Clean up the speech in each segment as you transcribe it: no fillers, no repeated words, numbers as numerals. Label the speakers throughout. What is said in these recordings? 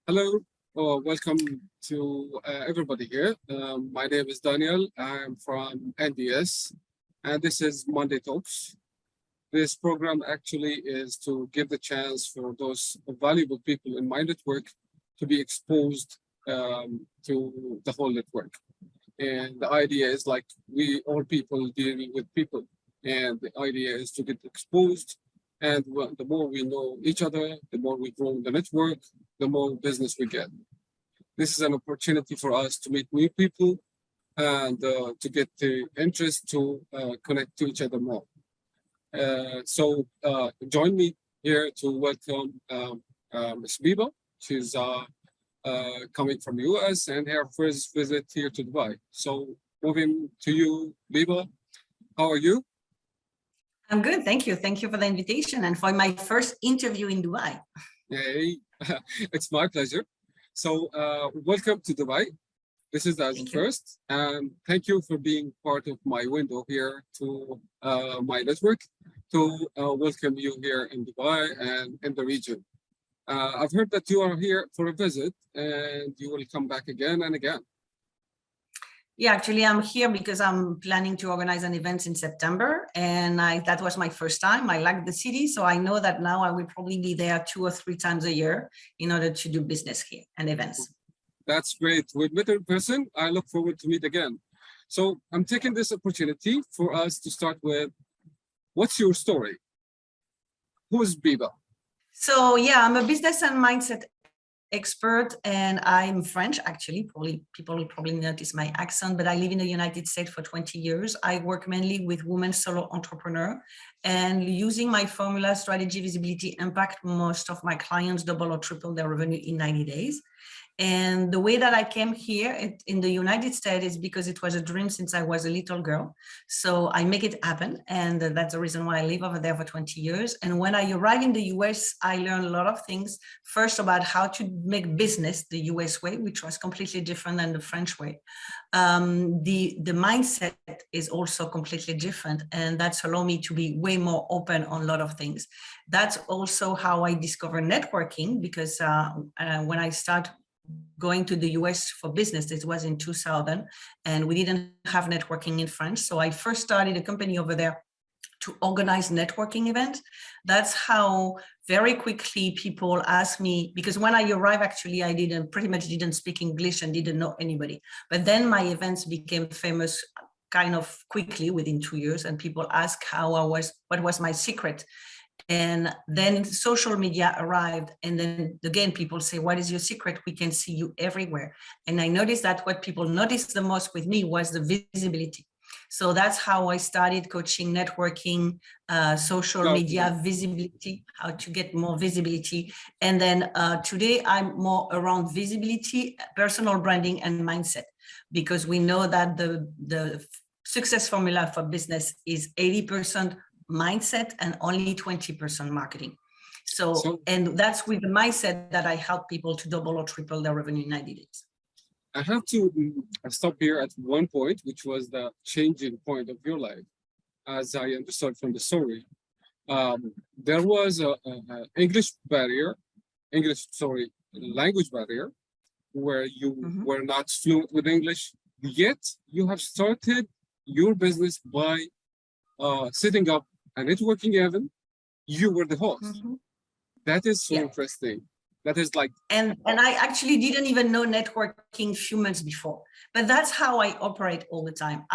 Speaker 1: Hello, welcome to everybody here. My name is Daniel. I'm from NDS, and this is Monday Talks. This program actually is to give the chance for those valuable people in my network to be exposed to the whole network. And the idea is like we all people dealing with people, and the idea is to get exposed. And the more we know each other, the more we grow the network, the more business we get. This is an opportunity for us to meet new people and to get the interest to connect to each other more. So join me here to welcome Ms. Biba. She's coming from US and her first visit here to Dubai. So moving to you, Biba, how are you?
Speaker 2: I'm good, thank you. Thank you for the invitation and for my first interview in Dubai.
Speaker 1: Hey, it's my pleasure. So welcome to Dubai. This is the first, and thank you for being part of my window here to my network to welcome you here in Dubai and in the region. I've heard that you are here for a visit and you will come back again and again.
Speaker 2: Yeah, actually, I'm here because I'm planning to organize an event in September, and that was my first time. I like the city, so I know that now I will probably be there 2 or 3 times a year in order to do business here and events.
Speaker 1: That's great. We met in person. I look forward to meet again. So I'm taking this opportunity for us to start with, what's your story? Who's Biba?
Speaker 2: So yeah, I'm a business and mindset expert, and I'm French. Actually, people will probably notice my accent, but I live in the United States for 20 years. I work mainly with women solo entrepreneur, and using my formula strategy, visibility, impact, most of my clients double or triple their revenue in 90 days. And the way that I came here in the United States is because it was a dream since I was a little girl. So I make it happen. And that's the reason why I live over there for 20 years. And when I arrived in the US, I learned a lot of things. First, about how to make business the US way, which was completely different than the French way. The mindset is also completely different. And that's allowed me to be way more open on a lot of things. That's also how I discovered networking, because when I started going to the US for business, it was in 2000, and we didn't have networking in France. So I first started a company over there to organize networking events. That's how very quickly people asked me, because when I arrived, actually, I pretty much didn't speak English and didn't know anybody. But then my events became famous kind of quickly within 2 years, and people asked what was my secret. And then social media arrived, and then again, people say, what is your secret? We can see you everywhere. And I noticed that what people noticed the most with me was the visibility. So that's how I started coaching, networking, social media visibility, how to get more visibility. And then today I'm more around visibility, personal branding, and mindset, because we know that the success formula for business is 80% mindset and only 20% marketing. So, and that's with the mindset that I help people to double or triple their revenue in 90 days.
Speaker 1: I have to stop here at one point, which was the changing point of your life. As I understood from the story, there was a language barrier, where you were not fluent with English, yet you have started your business by setting up a networking event. You were the host. That is so interesting. That is like,
Speaker 2: and I actually didn't even know networking a few months before, but that's how I operate all the time.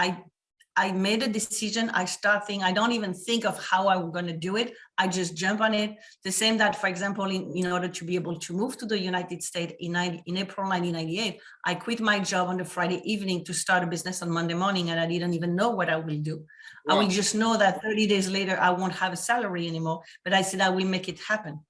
Speaker 2: I made a decision. I start thinking, I don't even think of how I'm going to do it. I just jump on it. The same that, for example, in order to be able to move to the United States in April 1998, I quit my job on the Friday evening to start a business on Monday morning, and I didn't even know what I will do. Wow. I will just know that 30 days later, I won't have a salary anymore, but I said, I will make it happen.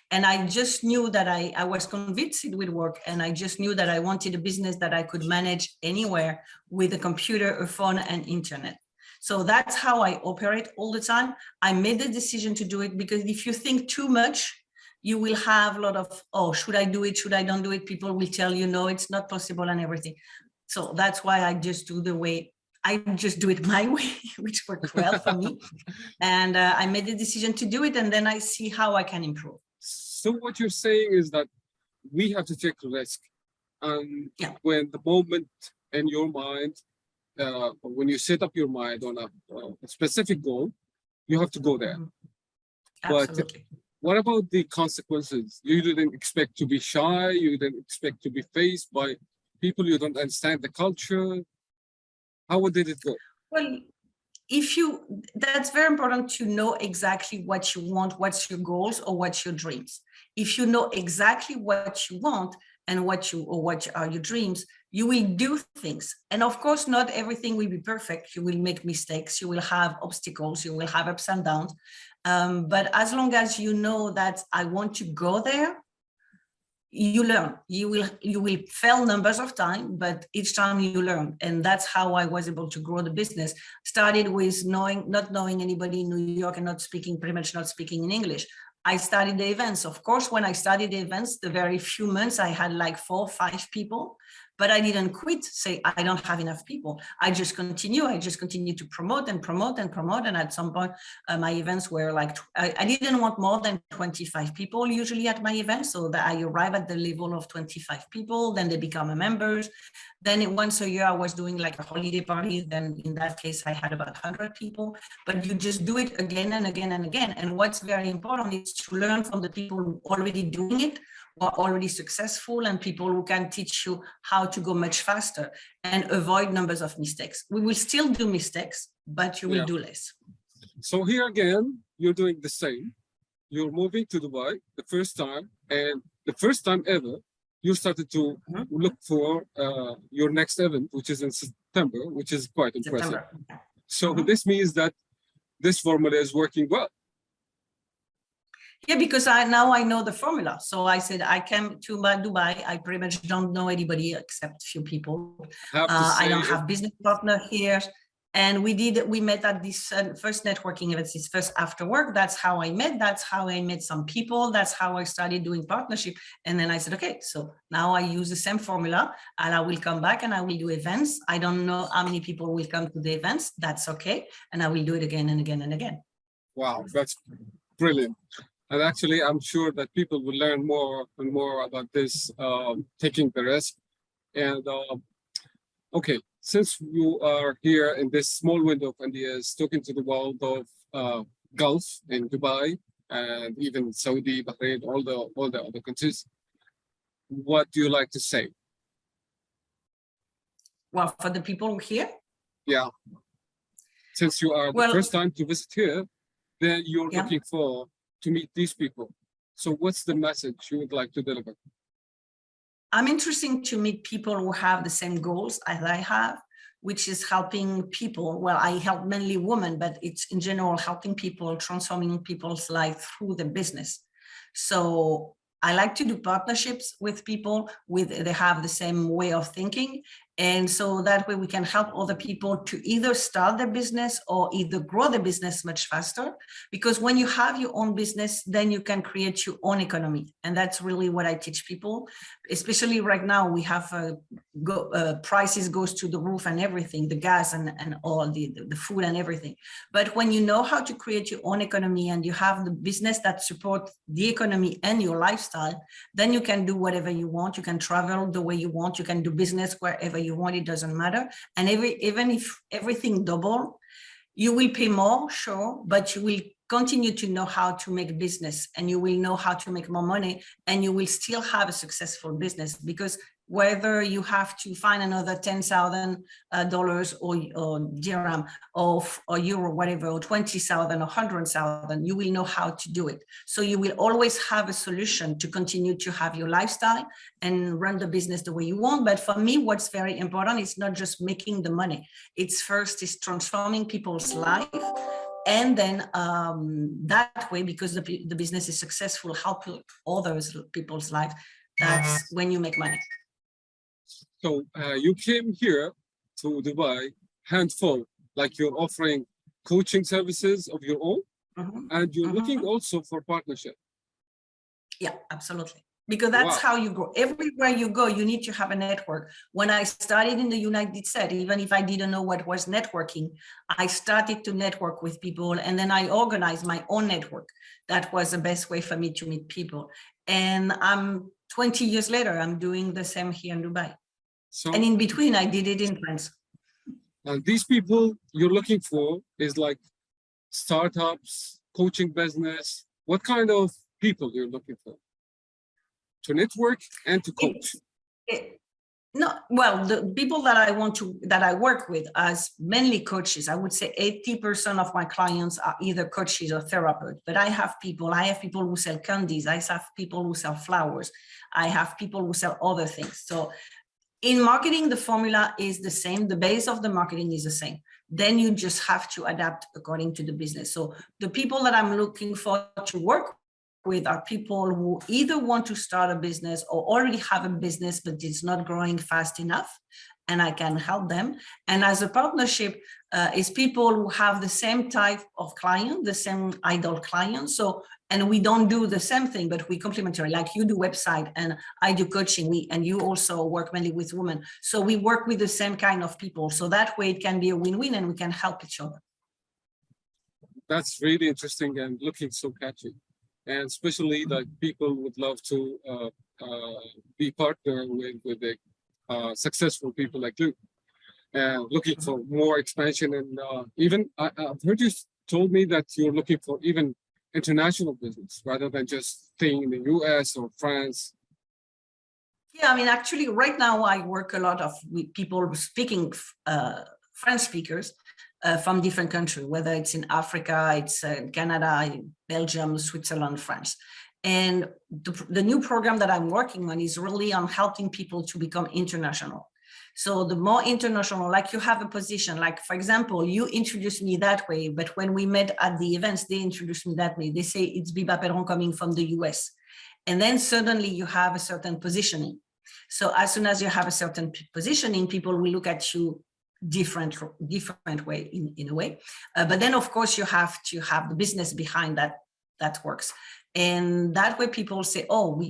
Speaker 2: And I just knew that I was convinced it would work. And I just knew that I wanted a business that I could manage anywhere with a computer, a phone, and internet. So that's how I operate all the time. I made the decision to do it because if you think too much, you will have a lot of, oh, should I do it? Should I don't do it? People will tell you, no, it's not possible and everything. So that's why I just do it my way, which worked well for me. And I made the decision to do it, and then I see how I can improve.
Speaker 1: So what you're saying is that we have to take a risk. And
Speaker 2: Yeah.
Speaker 1: when the moment in your mind, when you set up your mind on a specific goal, you have to go there. But
Speaker 2: Absolutely.
Speaker 1: what about the consequences? You didn't expect to be shy. You didn't expect to be faced by people you don't understand the culture. How did it go?
Speaker 2: Well, that's very important to know exactly what you want, what's your goals or what's your dreams. If you know exactly what you want and what are your dreams, you will do things. And of course, not everything will be perfect. You will make mistakes, you will have obstacles, you will have ups and downs. But as long as you know that I want to go there, you learn. You will fail numbers of time, but each time you learn. And that's how I was able to grow the business. Started with not knowing anybody in New York and pretty much not speaking in English. I started the events. Of course, when I started the events, the very few months I had like 4 or 5 people, but I didn't quit, say, I don't have enough people. I just continue to promote and promote and promote. And at some point, my events were like, I didn't want more than 25 people usually at my events. So that I arrive at the level of 25 people, then they become members. Then once a year, I was doing like a holiday party. Then in that case, I had about 100 people, but you just do it again and again and again. And what's very important is to learn from the people already doing it, who are already successful, and people who can teach you how to go much faster and avoid numbers of mistakes. We will still do mistakes, but you will do less.
Speaker 1: So here again, you're doing the same. You're moving to Dubai the first time, and the first time ever, you started to look for your next event, which is in September, which is quite impressive. So this means that this formula is working well.
Speaker 2: Yeah, because now I know the formula. So I said, I came to Dubai. I pretty much don't know anybody except a few people. I don't have business partner here. And we met at this first networking event, this first after work. That's how I met. That's how I met some people. That's how I started doing partnership. And then I said, okay, so now I use the same formula and I will come back and I will do events. I don't know how many people will come to the events. That's okay. And I will do it again and again and again.
Speaker 1: Wow, that's brilliant. And actually, I'm sure that people will learn more and more about this, taking the risk. And okay, since you are here in this small window of ideas, talking to the world of Gulf in Dubai and even Saudi, Bahrain, all the other countries, what do you like to say?
Speaker 2: Well, for the people here?
Speaker 1: Yeah. Since you are the first time to visit here, then you're looking for to meet these people. So what's the message you would like to deliver?
Speaker 2: I'm interested to meet people who have the same goals as I have, which is helping people. Well, I help mainly women, but it's in general helping people, transforming people's life through the business. So I like to do partnerships with people they have the same way of thinking. And so that way we can help other people to either start their business or either grow the business much faster. Because when you have your own business, then you can create your own economy. And that's really what I teach people, especially right now. We have prices goes to the roof and everything, the gas and all the food and everything. But when you know how to create your own economy and you have the business that supports the economy and your lifestyle, then you can do whatever you want. You can travel the way you want. You can do business wherever you want. It doesn't matter. And even if everything double, you will pay more, sure, but you will continue to know how to make business and you will know how to make more money and you will still have a successful business, because whether you have to find another $10,000 or dirham or euro, whatever, or 20,000 or 100,000, you will know how to do it. So you will always have a solution to continue to have your lifestyle and run the business the way you want. But for me, what's very important is not just making the money. It's first is transforming people's life. And then that way, because the business is successful, help others people's life, that's when you make money.
Speaker 1: So you came here to Dubai handful, like you're offering coaching services of your own, and you're looking also for partnership.
Speaker 2: Yeah, absolutely. Because that's how you grow. Everywhere you go, you need to have a network. When I started in the United States, even if I didn't know what was networking, I started to network with people, and then I organized my own network. That was the best way for me to meet people. And I'm 20 years later, I'm doing the same here in Dubai.
Speaker 1: So,
Speaker 2: And in between, I did it in France.
Speaker 1: these people you're looking for is like startups, coaching business. What kind of people you're looking for? To network and to coach.
Speaker 2: No, well, the people that I work with as mainly coaches, I would say 80% of my clients are either coaches or therapists, but I have people who sell candies. I have people who sell flowers. I have people who sell other things. So in marketing, the formula is the same. The base of the marketing is the same. Then you just have to adapt according to the business. So the people that I'm looking for to work with are people who either want to start a business or already have a business, but it's not growing fast enough, and I can help them. And as a partnership is people who have the same type of client, the same ideal client. So, and we don't do the same thing, but we complementary, like you do website and I do coaching, and you also work mainly with women. So we work with the same kind of people. So that way it can be a win-win and we can help each other.
Speaker 1: That's really interesting and looking so catchy. And especially like people would love to be partner with the successful people like you, and looking for more expansion. And even I've heard you told me that you're looking for even international business rather than just staying in the US or France.
Speaker 2: Yeah, I mean, actually, right now I work a lot with people speaking French speakers from different countries, whether it's in Africa, it's Canada, Belgium, Switzerland, France. And the new program that I'm working on is really on helping people to become international. So the more international, like you have a position, like for example, you introduced me that way, but when we met at the events, they introduced me that way. They say it's Biba Pédron coming from the US. And then suddenly you have a certain positioning. So as soon as you have a certain positioning, people will look at you different way in a way. But then of course you have to have the business behind that works. And that way people say, oh,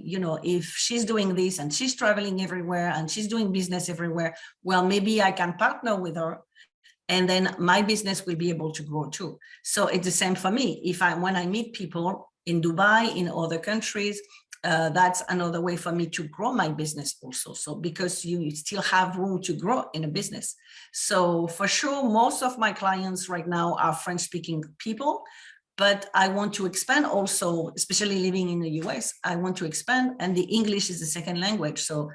Speaker 2: if she's doing this and she's traveling everywhere and she's doing business everywhere, well, maybe I can partner with her and then my business will be able to grow too. So it's the same for me. When I meet people in Dubai, in other countries, that's another way for me to grow my business also. So because you still have room to grow in a business. So for sure, most of my clients right now are French speaking people, but I want to expand also, especially living in the US, I want to expand, and the English is the second language. So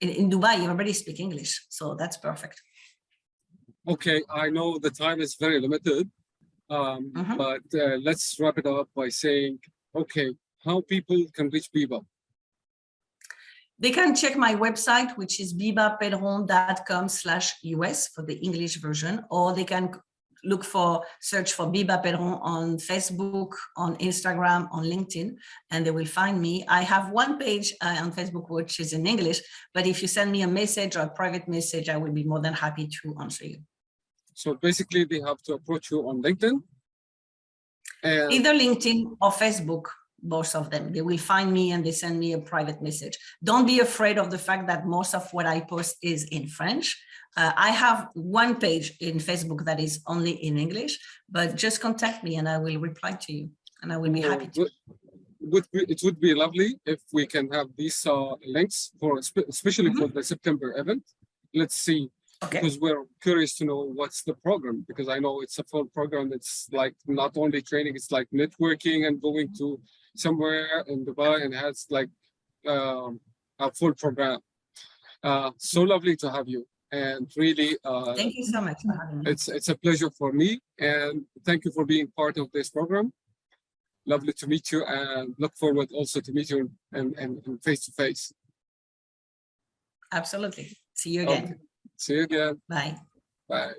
Speaker 2: in Dubai, everybody speaks English. So that's perfect.
Speaker 1: Okay, I know the time is very limited, but let's wrap it up by saying, okay, how people can reach Biba?
Speaker 2: They can check my website, which is bibapedron.com/US for the English version, or they can search for Biba Pédron on Facebook, on Instagram, on LinkedIn, and they will find me. I have one page on Facebook, which is in English, but if you send me a message or a private message, I will be more than happy to answer you.
Speaker 1: So basically they have to approach you on LinkedIn? And
Speaker 2: either LinkedIn or Facebook. Both of them. They will find me and they send me a private message. Don't be afraid of the fact that most of what I post is in French. I have one page in Facebook that is only in English, but just contact me and I will reply to you and I will be happy to.
Speaker 1: It would be lovely if we can have these links for especially for the September event. Let's see. Okay. Because we're curious to know what's the program, because I know it's a full program. It's like not only training, it's like networking and going to somewhere in Dubai, and has like a full program. So lovely to have you, and really
Speaker 2: thank you so much for having me.
Speaker 1: It's a pleasure for me, and thank you for being part of this program. Lovely to meet you, and look forward also to meet you and face to face.
Speaker 2: Absolutely. See you again.
Speaker 1: Okay. See you again.
Speaker 2: Bye.
Speaker 1: Bye.